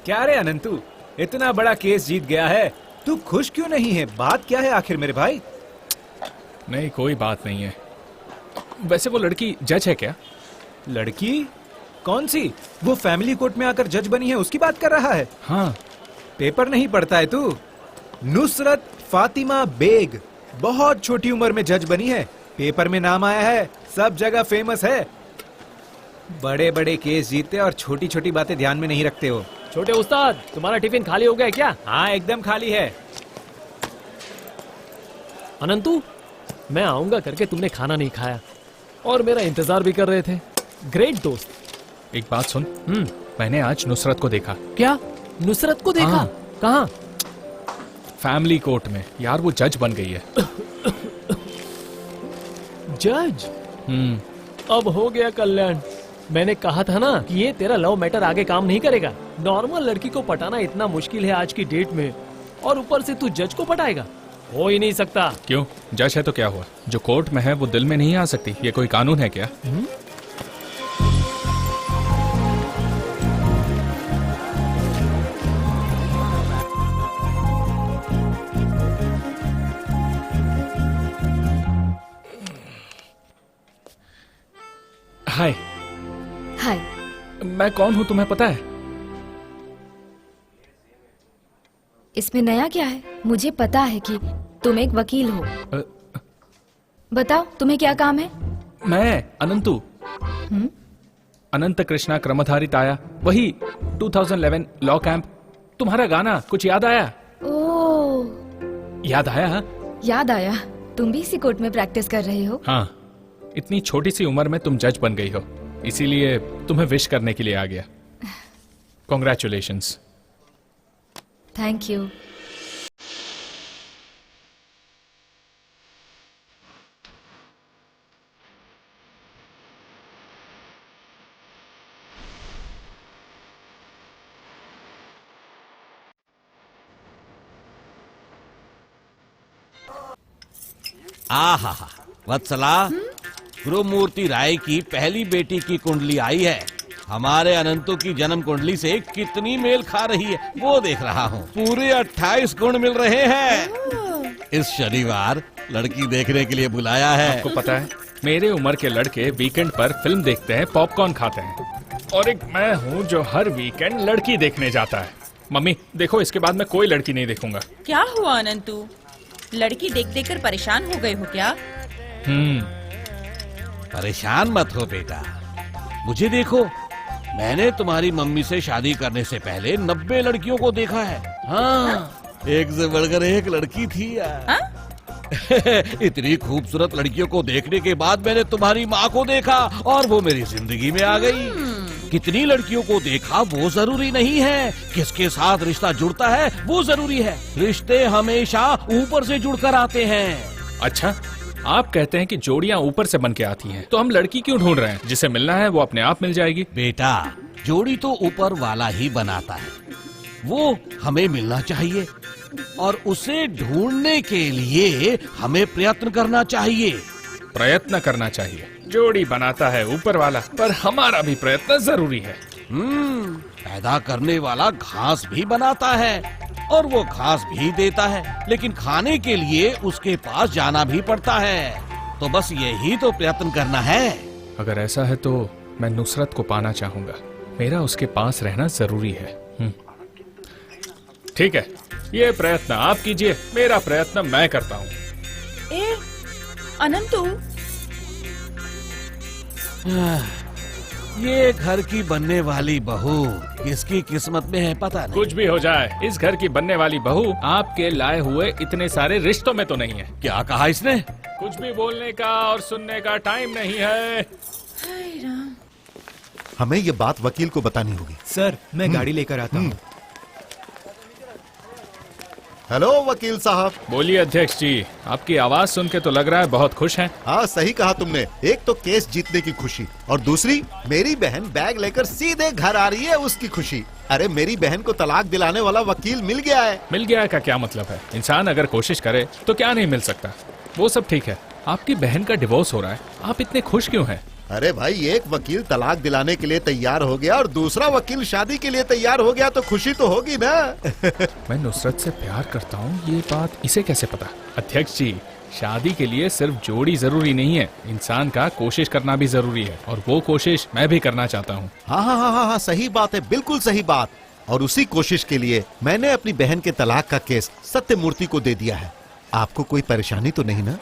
क्या रे अनंतु, इतना बड़ा केस जीत गया है, तू खुश क्यों नहीं है? बात क्या है आखिर मेरे भाई? नहीं, कोई बात नहीं है। वैसे वो लड़की जज है क्या? लड़की? कौन सी? वो फैमिली कोर्ट में आकर जज बनी है, उसकी बात कर रहा है? हाँ। पेपर नहीं पढ़ता है तू? नुसरत फातिमा बेग बहुत छोटी उम्र में जज बनी है, पेपर में नाम आया है, सब जगह फेमस है। बड़े बड़े केस जीतते और छोटी छोटी बातें ध्यान में नहीं रखते हो। छोटे उस्ताद, तुम्हारा टिफिन खाली हो गया क्या? हाँ, एकदम खाली है। अनंतु, मैं आऊंगा करके तुमने खाना नहीं खाया और मेरा इंतजार भी कर रहे थे। ग्रेट दोस्त। एक बात सुन, मैंने आज नुसरत को देखा। क्या? नुसरत को देखा? हाँ। कहाँ? फैमिली कोर्ट में। यार वो जज बन गई है। जज? अब हो गया कल्याण। मैंने कहा था ना कि ये तेरा लव मैटर आगे काम नहीं करेगा। नॉर्मल लड़की को पटाना इतना मुश्किल है आज की डेट में, और ऊपर से तू जज को पटाएगा? हो ही नहीं सकता। क्यों? जज है तो क्या हुआ? जो कोर्ट में है वो दिल में नहीं आ सकती। ये कोई कानून है क्या? हाय। हाय। मैं कौन हूँ तुम्हें पता है? इसमें नया क्या है? मुझे पता है कि तुम एक वकील हो। बताओ तुम्हें क्या काम है? मैं अनंतु। अनंत कृष्णा क्रमधारित आया, वही 2011 लॉ कैंप। तुम्हारा गाना कुछ याद आया? ओह, याद आया? याद आया। तुम भी इसी कोर्ट में प्रैक्टिस कर रहे हो? हाँ, इतनी छोटी सी उम्र में तुम जज बन गई हो, इसीलिए तुम्हें विश करने के लिए आ गया। कॉन्ग्रेचुलेशंस। Thank you. आहा, वत्सला, गुरुमूर्ति राय की पहली बेटी की कुंडली आई है। हमारे अनंतु की जन्म कुंडली से कितनी मेल खा रही है वो देख रहा हूँ। पूरे 28 गुण मिल रहे हैं। इस शनिवार लड़की देखने के लिए बुलाया है। आपको पता है, मेरे उम्र के लड़के वीकेंड पर फिल्म देखते हैं, पॉपकॉर्न खाते हैं, और एक मैं हूँ जो हर वीकेंड लड़की देखने जाता है। मम्मी देखो, इसके बाद मैं कोई लड़की नहीं देखूंगा। क्या हुआ अनंतु? लड़की देख देख कर परेशान हो गए हो क्या? परेशान मत हो बेटा, मुझे देखो, मैंने तुम्हारी मम्मी से शादी करने से पहले 90 लड़कियों को देखा है। हाँ, एक से बढ़कर एक लड़की थी यार। इतनी खूबसूरत लड़कियों को देखने के बाद मैंने तुम्हारी माँ को देखा और वो मेरी जिंदगी में आ गई। कितनी लड़कियों को देखा वो जरूरी नहीं है, किसके साथ रिश्ता जुड़ता है वो जरूरी है। रिश्ते हमेशा ऊपर से जुड़कर आते हैं। अच्छा, आप कहते हैं कि जोड़ियां ऊपर से बन के आती हैं, तो हम लड़की क्यों ढूंढ रहे हैं? जिसे मिलना है वो अपने आप मिल जाएगी। बेटा, जोड़ी तो ऊपर वाला ही बनाता है, वो हमें मिलना चाहिए और उसे ढूंढने के लिए हमें प्रयत्न करना चाहिए। प्रयत्न करना चाहिए। जोड़ी बनाता है ऊपर वाला, पर हमारा भी प्रयत्न जरूरी है। पैदा करने वाला घास भी बनाता है और वो घास भी देता है, लेकिन खाने के लिए उसके पास जाना भी पड़ता है। तो बस यही तो प्रयत्न करना है। अगर ऐसा है तो मैं नुसरत को पाना चाहूंगा, मेरा उसके पास रहना जरूरी है। ठीक है, ये प्रयत्न आप कीजिए, मेरा प्रयत्न मैं करता हूँ। अनंतु, ये घर की बनने वाली बहू किसकी किस्मत में है पता नहीं। कुछ भी हो जाए, इस घर की बनने वाली बहू आपके लाए हुए इतने सारे रिश्तों में तो नहीं है। क्या कहा इसने? कुछ भी बोलने का और सुनने का टाइम नहीं है। हमें ये बात वकील को बतानी होगी। सर मैं गाड़ी लेकर आता हूँ। हेलो वकील साहब। बोलिए अध्यक्ष जी, आपकी आवाज सुन के तो लग रहा है बहुत खुश हैं। हाँ सही कहा तुमने। एक तो केस जीतने की खुशी और दूसरी मेरी बहन बैग लेकर सीधे घर आ रही है उसकी खुशी। अरे मेरी बहन को तलाक दिलाने वाला वकील मिल गया है। मिल गया का क्या मतलब है? इंसान अगर कोशिश करे तो क्या नहीं मिल सकता। वो सब ठीक है, आपकी बहन का डिवोर्स हो रहा है, आप इतने खुश क्यों हैं? अरे भाई एक वकील तलाक दिलाने के लिए तैयार हो गया और दूसरा वकील शादी के लिए तैयार हो गया तो खुशी तो होगी ना। मैं नुसरत से प्यार करता हूँ, ये बात इसे कैसे पता? अध्यक्ष जी, शादी के लिए सिर्फ जोड़ी जरूरी नहीं है, इंसान का कोशिश करना भी जरूरी है, और वो कोशिश मैं भी करना चाहता हूँ। हाँ हाँ हाँ हाँ सही बात है, बिल्कुल सही बात। और उसी कोशिश के लिए मैंने अपनी बहन के तलाक का केस सत्यमूर्ति को दे दिया है। आपको कोई परेशानी तो नहीं ना?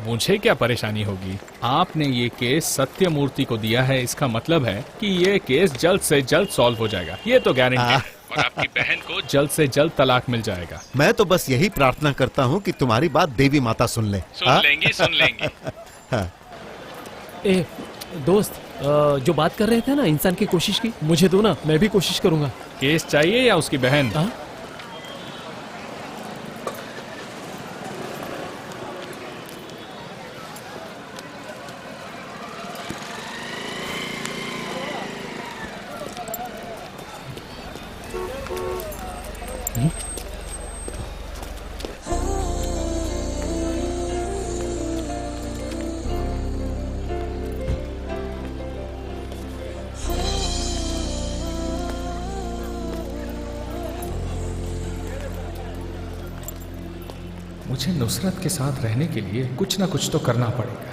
मुझे क्या परेशानी होगी? आपने ये केस सत्यमूर्ति को दिया है, इसका मतलब है कि ये केस जल्द से जल्द सॉल्व हो जाएगा, ये तो गारंटी है। और आपकी बहन को जल्द से जल्द तलाक मिल जाएगा। मैं तो बस यही प्रार्थना करता हूँ कि तुम्हारी बात देवी माता सुन ले। सुन लेंगी, सुन लेंगी। ए दोस्त, जो बात कर रहे थे ना इंसान की कोशिश की, मुझे दो ना, मैं भी कोशिश करूंगा। केस चाहिए या उसकी बहन? हाँ? मुझे नुसरत के साथ रहने के लिए कुछ ना कुछ तो करना पड़ेगा।